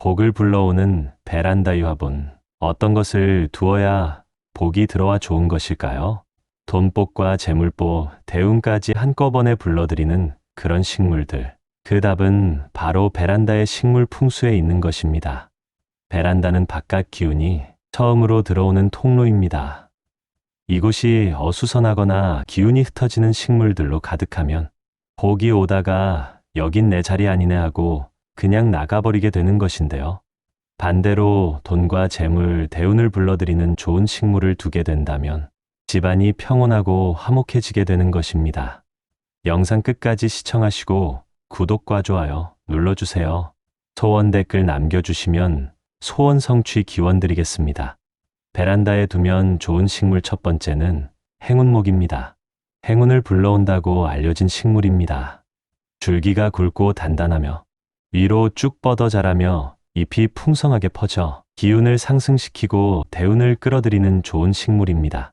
복을 불러오는 베란다 유화분. 어떤 것을 두어야 복이 들어와 좋은 것일까요? 돈복과 재물복, 대운까지 한꺼번에 불러들이는 그런 식물들. 그 답은 바로 베란다의 식물 풍수에 있는 것입니다. 베란다는 바깥 기운이 처음으로 들어오는 통로입니다. 이곳이 어수선하거나 기운이 흩어지는 식물들로 가득하면 복이 오다가 여긴 내 자리 아니네 하고 그냥 나가버리게 되는 것인데요. 반대로 돈과 재물, 대운을 불러들이는 좋은 식물을 두게 된다면 집안이 평온하고 화목해지게 되는 것입니다. 영상 끝까지 시청하시고 구독과 좋아요 눌러주세요. 소원 댓글 남겨주시면 소원 성취 기원 드리겠습니다. 베란다에 두면 좋은 식물 첫 번째는 행운목입니다. 행운을 불러온다고 알려진 식물입니다. 줄기가 굵고 단단하며 위로 쭉 뻗어 자라며 잎이 풍성하게 퍼져 기운을 상승시키고 대운을 끌어들이는 좋은 식물입니다.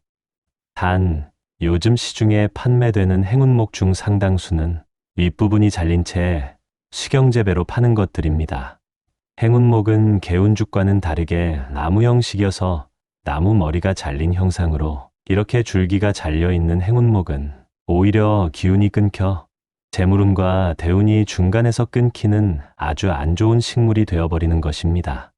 단, 요즘 시중에 판매되는 행운목 중 상당수는 윗부분이 잘린 채 수경재배로 파는 것들입니다. 행운목은 개운죽과는 다르게 나무 형식이어서 나무 머리가 잘린 형상으로 이렇게 줄기가 잘려있는 행운목은 오히려 기운이 끊겨 재물운과 대운이 중간에서 끊기는 아주 안 좋은 식물이 되어버리는 것입니다.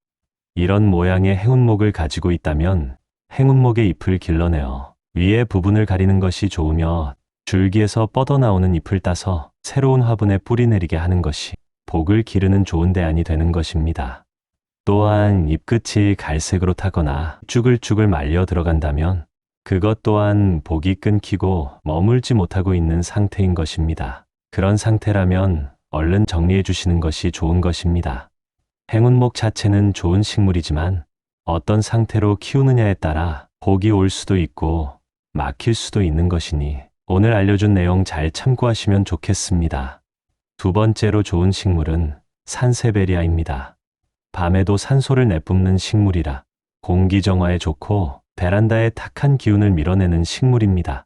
이런 모양의 행운목을 가지고 있다면 행운목의 잎을 길러내어 위의 부분을 가리는 것이 좋으며 줄기에서 뻗어나오는 잎을 따서 새로운 화분에 뿌리내리게 하는 것이 복을 기르는 좋은 대안이 되는 것입니다. 또한 잎끝이 갈색으로 타거나 쭈글쭈글 말려 들어간다면 그것 또한 복이 끊기고 머물지 못하고 있는 상태인 것입니다. 그런 상태라면 얼른 정리해 주시는 것이 좋은 것입니다. 행운목 자체는 좋은 식물이지만 어떤 상태로 키우느냐에 따라 복이 올 수도 있고 막힐 수도 있는 것이니 오늘 알려준 내용 잘 참고하시면 좋겠습니다. 두 번째로 좋은 식물은 산세베리아입니다. 밤에도 산소를 내뿜는 식물이라 공기 정화에 좋고 베란다의 탁한 기운을 밀어내는 식물입니다.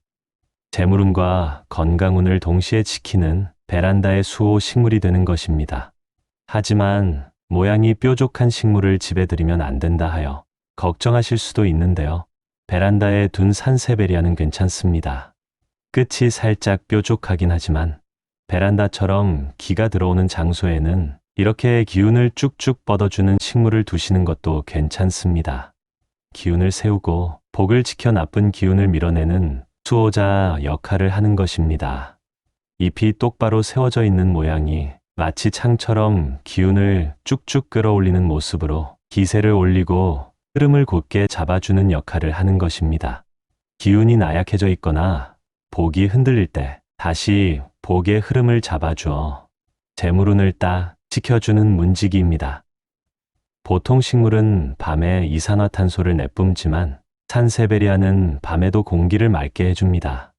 재물운과 건강운을 동시에 지키는 베란다의 수호 식물이 되는 것입니다. 하지만 모양이 뾰족한 식물을 집에 들이면 안 된다 하여 걱정하실 수도 있는데요. 베란다에 둔 산세베리아는 괜찮습니다. 끝이 살짝 뾰족하긴 하지만 베란다처럼 기가 들어오는 장소에는 이렇게 기운을 쭉쭉 뻗어주는 식물을 두시는 것도 괜찮습니다. 기운을 세우고 복을 지켜 나쁜 기운을 밀어내는 수호자 역할을 하는 것입니다. 잎이 똑바로 세워져 있는 모양이 마치 창처럼 기운을 쭉쭉 끌어올리는 모습으로 기세를 올리고 흐름을 곧게 잡아주는 역할을 하는 것입니다. 기운이 나약해져 있거나 복이 흔들릴 때 다시 복의 흐름을 잡아주어 재물운을 딱 지켜주는 문지기입니다. 보통 식물은 밤에 이산화탄소를 내뿜지만 산세베리아는 밤에도 공기를 맑게 해줍니다.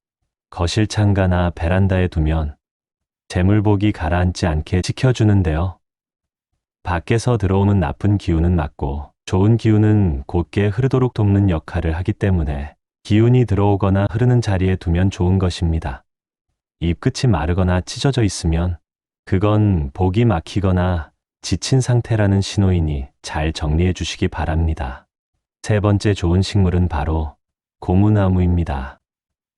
거실 창가나 베란다에 두면 재물복이 가라앉지 않게 지켜주는데요. 밖에서 들어오는 나쁜 기운은 막고 좋은 기운은 곧게 흐르도록 돕는 역할을 하기 때문에 기운이 들어오거나 흐르는 자리에 두면 좋은 것입니다. 잎끝이 마르거나 찢어져 있으면 그건 복이 막히거나 지친 상태라는 신호이니 잘 정리해 주시기 바랍니다. 세 번째 좋은 식물은 바로 고무나무입니다.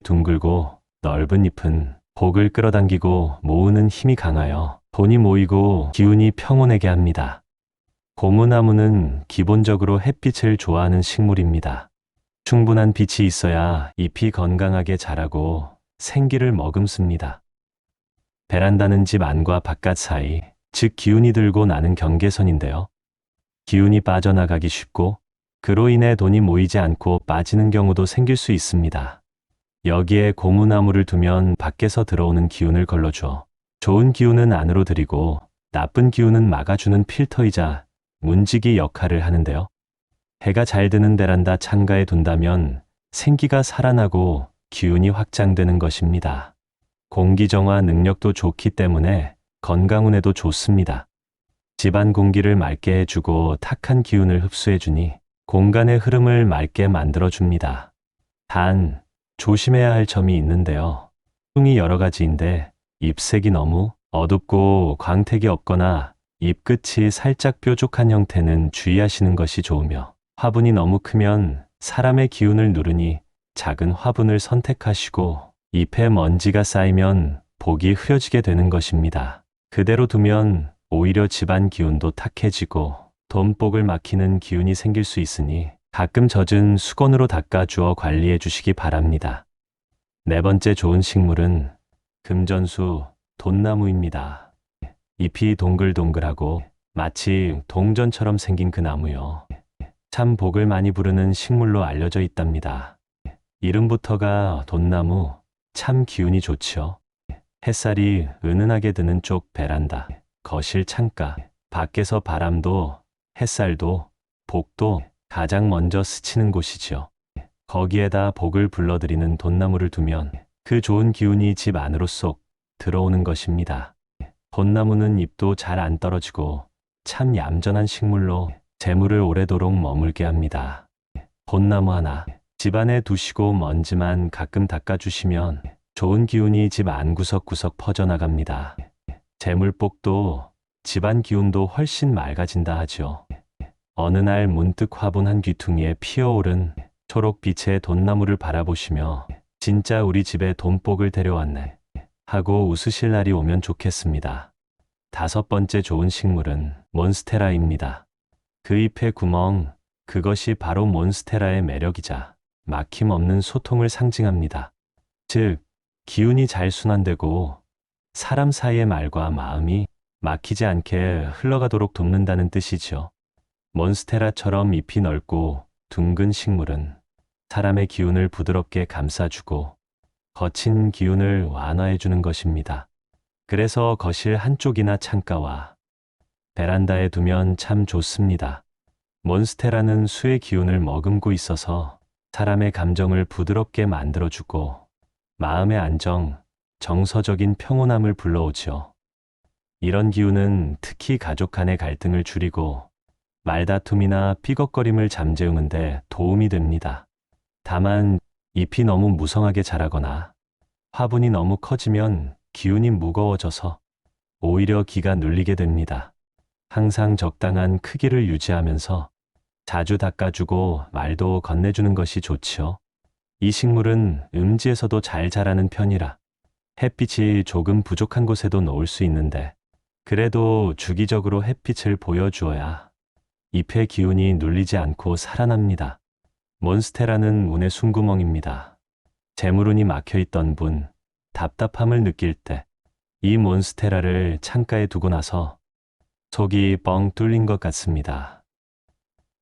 둥글고 넓은 잎은 복을 끌어당기고 모으는 힘이 강하여 돈이 모이고 기운이 평온하게 합니다. 고무나무는 기본적으로 햇빛을 좋아하는 식물입니다. 충분한 빛이 있어야 잎이 건강하게 자라고 생기를 머금습니다. 베란다는 집 안과 바깥 사이, 즉 기운이 들고 나는 경계선인데요. 기운이 빠져나가기 쉽고 그로 인해 돈이 모이지 않고 빠지는 경우도 생길 수 있습니다. 여기에 고무나무를 두면 밖에서 들어오는 기운을 걸러줘 좋은 기운은 안으로 들이고 나쁜 기운은 막아주는 필터이자 문지기 역할을 하는데요. 해가 잘 드는 베란다 창가에 둔다면 생기가 살아나고 기운이 확장되는 것입니다. 공기정화 능력도 좋기 때문에 건강운에도 좋습니다. 집안 공기를 맑게 해주고 탁한 기운을 흡수해주니 공간의 흐름을 맑게 만들어줍니다. 단, 조심해야 할 점이 있는데요. 흉이 여러 가지인데 잎색이 너무 어둡고 광택이 없거나 잎 끝이 살짝 뾰족한 형태는 주의하시는 것이 좋으며, 화분이 너무 크면 사람의 기운을 누르니 작은 화분을 선택하시고, 잎에 먼지가 쌓이면 복이 흐려지게 되는 것입니다. 그대로 두면 오히려 집안 기운도 탁해지고 돈복을 막히는 기운이 생길 수 있으니 가끔 젖은 수건으로 닦아주어 관리해 주시기 바랍니다. 네 번째 좋은 식물은 금전수 돈나무입니다. 잎이 동글동글하고 마치 동전처럼 생긴 그 나무요. 참 복을 많이 부르는 식물로 알려져 있답니다. 이름부터가 돈나무, 참 기운이 좋지요. 햇살이 은은하게 드는 쪽 베란다, 거실 창가, 밖에서 바람도 햇살도 복도 가장 먼저 스치는 곳이지요. 거기에다 복을 불러들이는 돈나무를 두면 그 좋은 기운이 집 안으로 쏙 들어오는 것입니다. 돈나무는 잎도 잘 안 떨어지고 참 얌전한 식물로 재물을 오래도록 머물게 합니다. 돈나무 하나 집안에 두시고 먼지만 가끔 닦아주시면 좋은 기운이 집 안 구석구석 퍼져나갑니다. 재물복도 집안 기운도 훨씬 맑아진다 하죠. 어느 날 문득 화분 한 귀퉁이에 피어오른 초록빛의 돈나무를 바라보시며 진짜 우리 집에 돈복을 데려왔네 하고 웃으실 날이 오면 좋겠습니다. 다섯 번째 좋은 식물은 몬스테라입니다. 그 잎의 구멍, 그것이 바로 몬스테라의 매력이자 막힘없는 소통을 상징합니다. 즉, 기운이 잘 순환되고 사람 사이의 말과 마음이 막히지 않게 흘러가도록 돕는다는 뜻이죠. 몬스테라처럼 잎이 넓고 둥근 식물은 사람의 기운을 부드럽게 감싸주고 거친 기운을 완화해주는 것입니다. 그래서 거실 한쪽이나 창가와 베란다에 두면 참 좋습니다. 몬스테라는 수의 기운을 머금고 있어서 사람의 감정을 부드럽게 만들어주고 마음의 안정, 정서적인 평온함을 불러오죠. 이런 기운은 특히 가족 간의 갈등을 줄이고 말다툼이나 삐걱거림을 잠재우는 데 도움이 됩니다. 다만 잎이 너무 무성하게 자라거나 화분이 너무 커지면 기운이 무거워져서 오히려 기가 눌리게 됩니다. 항상 적당한 크기를 유지하면서 자주 닦아주고 말도 건네주는 것이 좋지요. 이 식물은 음지에서도 잘 자라는 편이라 햇빛이 조금 부족한 곳에도 놓을 수 있는데 그래도 주기적으로 햇빛을 보여주어야 잎의 기운이 눌리지 않고 살아납니다. 몬스테라는 운의 숨구멍입니다. 재물운이 막혀있던 분, 답답함을 느낄 때 이 몬스테라를 창가에 두고 나서 속이 뻥 뚫린 것 같습니다.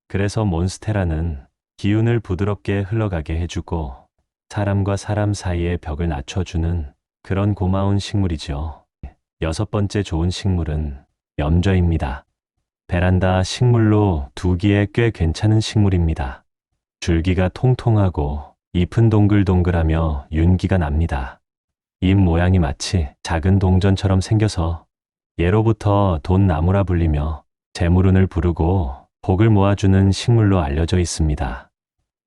그래서 몬스테라는 기운을 부드럽게 흘러가게 해주고 사람과 사람 사이의 벽을 낮춰주는 그런 고마운 식물이죠. 여섯 번째 좋은 식물은 염좌입니다. 베란다 식물로 두기에 꽤 괜찮은 식물입니다. 줄기가 통통하고 잎은 동글동글하며 윤기가 납니다. 잎 모양이 마치 작은 동전처럼 생겨서 예로부터 돈나무라 불리며 재물운을 부르고 복을 모아주는 식물로 알려져 있습니다.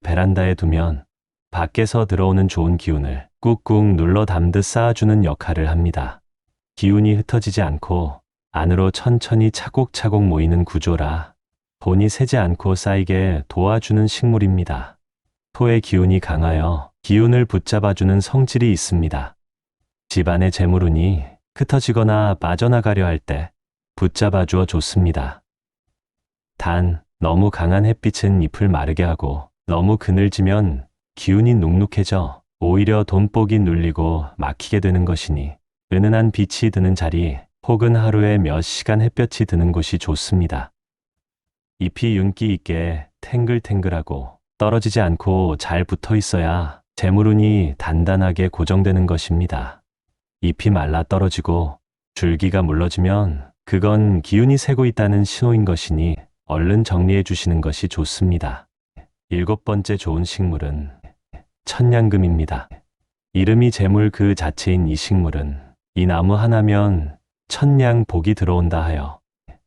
베란다에 두면 밖에서 들어오는 좋은 기운을 꾹꾹 눌러 담듯 쌓아주는 역할을 합니다. 기운이 흩어지지 않고 안으로 천천히 차곡차곡 모이는 구조라 돈이 새지 않고 쌓이게 도와주는 식물입니다. 토의 기운이 강하여 기운을 붙잡아주는 성질이 있습니다. 집안의 재물운이 흩어지거나 빠져나가려 할 때 붙잡아주어 좋습니다. 단, 너무 강한 햇빛은 잎을 마르게 하고 너무 그늘지면 기운이 눅눅해져 오히려 돈복이 눌리고 막히게 되는 것이니 은은한 빛이 드는 자리 혹은 하루에 몇 시간 햇볕이 드는 곳이 좋습니다. 잎이 윤기 있게 탱글탱글하고 떨어지지 않고 잘 붙어 있어야 재물운이 단단하게 고정되는 것입니다. 잎이 말라 떨어지고 줄기가 물러지면 그건 기운이 새고 있다는 신호인 것이니 얼른 정리해 주시는 것이 좋습니다. 일곱 번째 좋은 식물은 천냥금입니다. 이름이 재물 그 자체인 이 식물은 이 나무 하나면 천냥 복이 들어온다 하여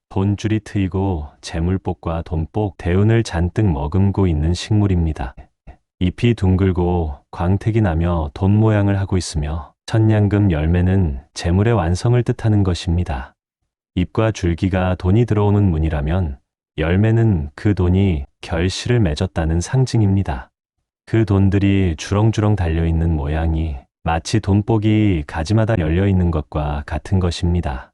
돈줄이 트이고 재물복과 돈복 대운을 잔뜩 머금고 있는 식물입니다. 잎이 둥글고 광택이 나며 돈 모양을 하고 있으며 천냥금 열매는 재물의 완성을 뜻하는 것입니다. 잎과 줄기가 돈이 들어오는 문이라면 열매는 그 돈이 결실을 맺었다는 상징입니다. 그 돈들이 주렁주렁 달려있는 모양이 마치 돈복이 가지마다 열려있는 것과 같은 것입니다.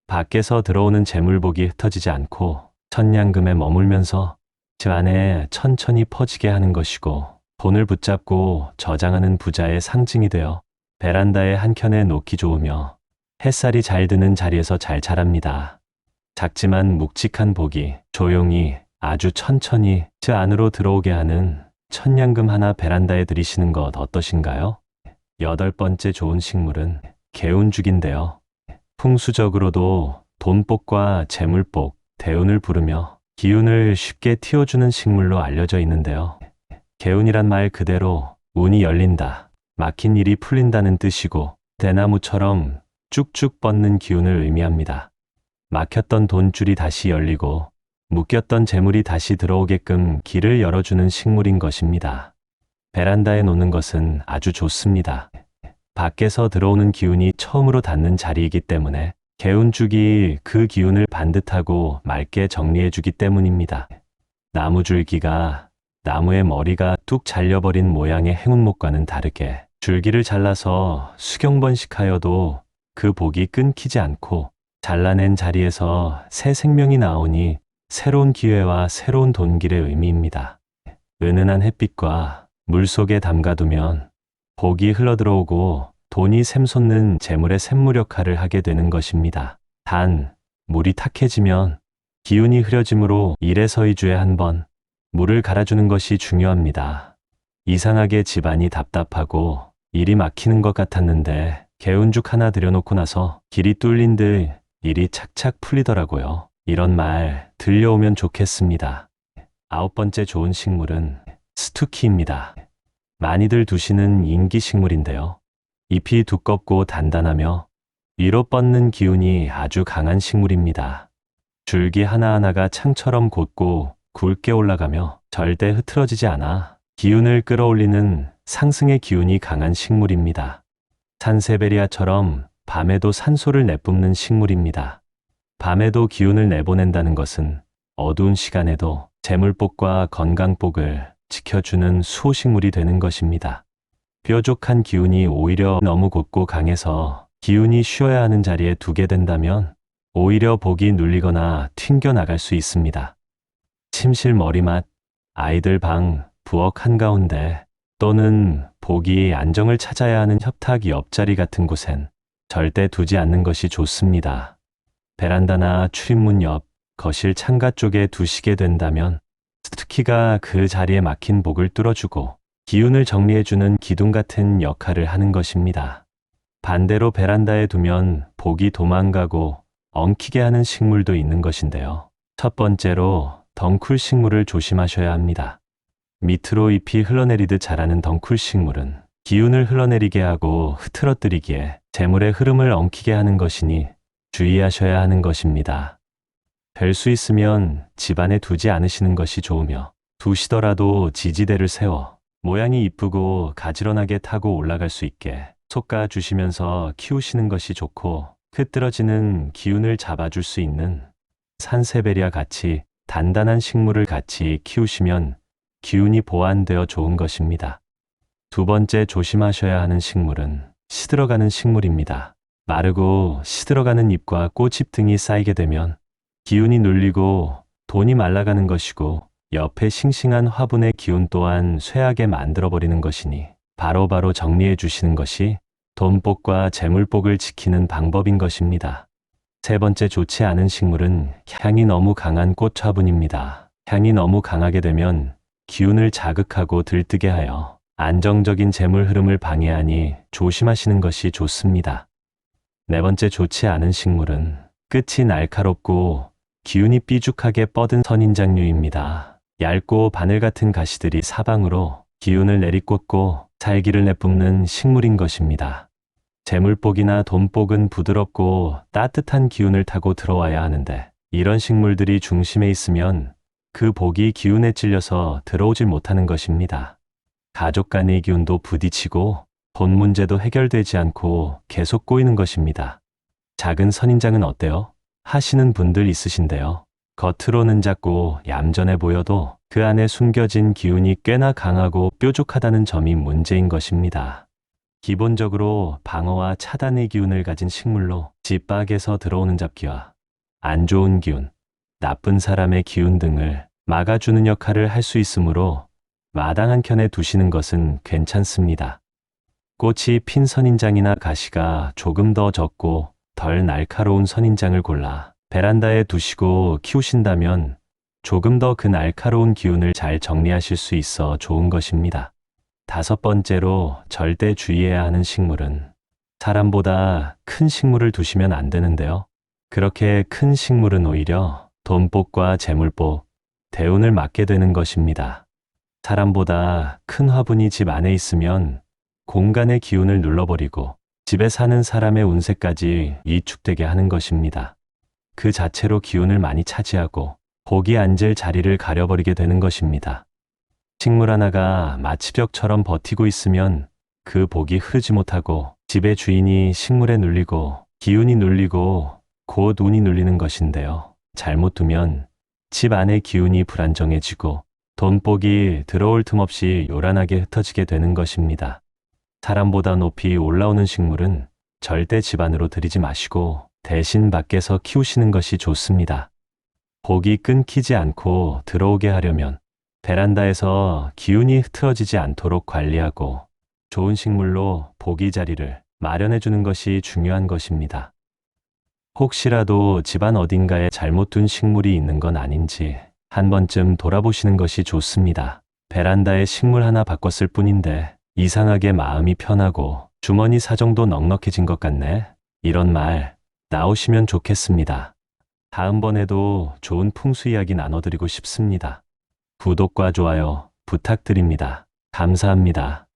밖에서 들어오는 재물복이 흩어지지 않고 천냥금에 머물면서 그 안에 천천히 퍼지게 하는 것이고, 돈을 붙잡고 저장하는 부자의 상징이 되어 베란다의 한켠에 놓기 좋으며 햇살이 잘 드는 자리에서 잘 자랍니다. 작지만 묵직한 복이 조용히 아주 천천히 그 안으로 들어오게 하는 천냥금 하나 베란다에 들이시는 것 어떠신가요? 8번째 좋은 식물은 개운죽인데요. 풍수적으로도 돈복과 재물복, 대운을 부르며 기운을 쉽게 틔워주는 식물로 알려져 있는데요. 개운이란 말 그대로 운이 열린다, 막힌 일이 풀린다는 뜻이고, 대나무처럼 쭉쭉 뻗는 기운을 의미합니다. 막혔던 돈줄이 다시 열리고 묶였던 재물이 다시 들어오게끔 길을 열어주는 식물인 것입니다. 베란다에 놓는 것은 아주 좋습니다. 밖에서 들어오는 기운이 처음으로 닿는 자리이기 때문에 개운죽이 그 기운을 반듯하고 맑게 정리해주기 때문입니다. 나무줄기가 나무의 머리가 뚝 잘려버린 모양의 행운목과는 다르게 줄기를 잘라서 수경번식하여도 그 복이 끊기지 않고 잘라낸 자리에서 새 생명이 나오니 새로운 기회와 새로운 돈길의 의미입니다. 은은한 햇빛과 물 속에 담가두면 복이 흘러들어오고 돈이 샘솟는 재물의 샘물 역할을 하게 되는 것입니다. 단, 물이 탁해지면 기운이 흐려지므로 1에서 2주에 한 번 물을 갈아주는 것이 중요합니다. 이상하게 집안이 답답하고 일이 막히는 것 같았는데 개운죽 하나 들여놓고 나서 길이 뚫린 듯 일이 착착 풀리더라고요. 이런 말 들려오면 좋겠습니다. 9번째 좋은 식물은 스투키입니다. 많이들 두시는 인기식물인데요. 잎이 두껍고 단단하며 위로 뻗는 기운이 아주 강한 식물입니다. 줄기 하나하나가 창처럼 곧고 굵게 올라가며 절대 흐트러지지 않아 기운을 끌어올리는 상승의 기운이 강한 식물입니다. 산세베리아처럼 밤에도 산소를 내뿜는 식물입니다. 밤에도 기운을 내보낸다는 것은 어두운 시간에도 재물복과 건강복을 지켜주는 수호식물이 되는 것입니다. 뾰족한 기운이 오히려 너무 곧고 강해서 기운이 쉬어야 하는 자리에 두게 된다면 오히려 복이 눌리거나 튕겨나갈 수 있습니다. 침실 머리맡, 아이들 방, 부엌 한가운데 또는 복이 안정을 찾아야 하는 협탁 옆자리 같은 곳엔 절대 두지 않는 것이 좋습니다. 베란다나 출입문 옆, 거실 창가 쪽에 두시게 된다면 스투키가 그 자리에 막힌 복을 뚫어주고 기운을 정리해주는 기둥 같은 역할을 하는 것입니다. 반대로 베란다에 두면 복이 도망가고 엉키게 하는 식물도 있는 것인데요. 첫 번째로 덩쿨 식물을 조심하셔야 합니다. 밑으로 잎이 흘러내리듯 자라는 덩쿨 식물은 기운을 흘러내리게 하고 흐트러뜨리기에 재물의 흐름을 엉키게 하는 것이니 주의하셔야 하는 것입니다. 될 수 있으면 집안에 두지 않으시는 것이 좋으며, 두시더라도 지지대를 세워 모양이 이쁘고 가지런하게 타고 올라갈 수 있게 솎아 주시면서 키우시는 것이 좋고, 흐트러지는 기운을 잡아줄 수 있는 산세베리아 같이 단단한 식물을 같이 키우시면 기운이 보완되어 좋은 것입니다. 두 번째 조심하셔야 하는 식물은 시들어가는 식물입니다. 마르고 시들어가는 잎과 꽃잎 등이 쌓이게 되면 기운이 눌리고 돈이 말라가는 것이고, 옆에 싱싱한 화분의 기운 또한 쇠하게 만들어버리는 것이니 바로바로 정리해 주시는 것이 돈복과 재물복을 지키는 방법인 것입니다. 세 번째 좋지 않은 식물은 향이 너무 강한 꽃 화분입니다. 향이 너무 강하게 되면 기운을 자극하고 들뜨게 하여 안정적인 재물 흐름을 방해하니 조심하시는 것이 좋습니다. 네 번째 좋지 않은 식물은 끝이 날카롭고 기운이 삐죽하게 뻗은 선인장류입니다. 얇고 바늘 같은 가시들이 사방으로 기운을 내리꽂고 살기를 내뿜는 식물인 것입니다. 재물복이나 돈복은 부드럽고 따뜻한 기운을 타고 들어와야 하는데, 이런 식물들이 중심에 있으면 그 복이 기운에 찔려서 들어오질 못하는 것입니다. 가족 간의 기운도 부딪히고 돈 문제도 해결되지 않고 계속 꼬이는 것입니다. 작은 선인장은 어때요? 하시는 분들 있으신데요. 겉으로는 작고 얌전해 보여도 그 안에 숨겨진 기운이 꽤나 강하고 뾰족하다는 점이 문제인 것입니다. 기본적으로 방어와 차단의 기운을 가진 식물로 집 밖에서 들어오는 잡기와 안 좋은 기운, 나쁜 사람의 기운 등을 막아주는 역할을 할 수 있으므로 마당 한켠에 두시는 것은 괜찮습니다. 꽃이 핀 선인장이나 가시가 조금 더 적고 덜 날카로운 선인장을 골라 베란다에 두시고 키우신다면 조금 더 그 날카로운 기운을 잘 정리하실 수 있어 좋은 것입니다. 5번째로 절대 주의해야 하는 식물은 사람보다 큰 식물을 두시면 안 되는데요. 그렇게 큰 식물은 오히려 돈복과 재물복, 대운을 막게 되는 것입니다. 사람보다 큰 화분이 집 안에 있으면 공간의 기운을 눌러버리고 집에 사는 사람의 운세까지 위축되게 하는 것입니다. 그 자체로 기운을 많이 차지하고 복이 앉을 자리를 가려버리게 되는 것입니다. 식물 하나가 마치 벽처럼 버티고 있으면 그 복이 흐르지 못하고 집의 주인이 식물에 눌리고 기운이 눌리고 곧 운이 눌리는 것인데요. 잘못 두면 집 안의 기운이 불안정해지고 돈복이 들어올 틈 없이 요란하게 흩어지게 되는 것입니다. 사람보다 높이 올라오는 식물은 절대 집 안으로 들이지 마시고 대신 밖에서 키우시는 것이 좋습니다. 복이 끊기지 않고 들어오게 하려면 베란다에서 기운이 흐트러지지 않도록 관리하고 좋은 식물로 복이 자리를 마련해 주는 것이 중요한 것입니다. 혹시라도 집안 어딘가에 잘못 둔 식물이 있는 건 아닌지 한 번쯤 돌아보시는 것이 좋습니다. 베란다에 식물 하나 바꿨을 뿐인데 이상하게 마음이 편하고 주머니 사정도 넉넉해진 것 같네. 이런 말 나오시면 좋겠습니다. 다음번에도 좋은 풍수 이야기 나눠드리고 싶습니다. 구독과 좋아요 부탁드립니다. 감사합니다.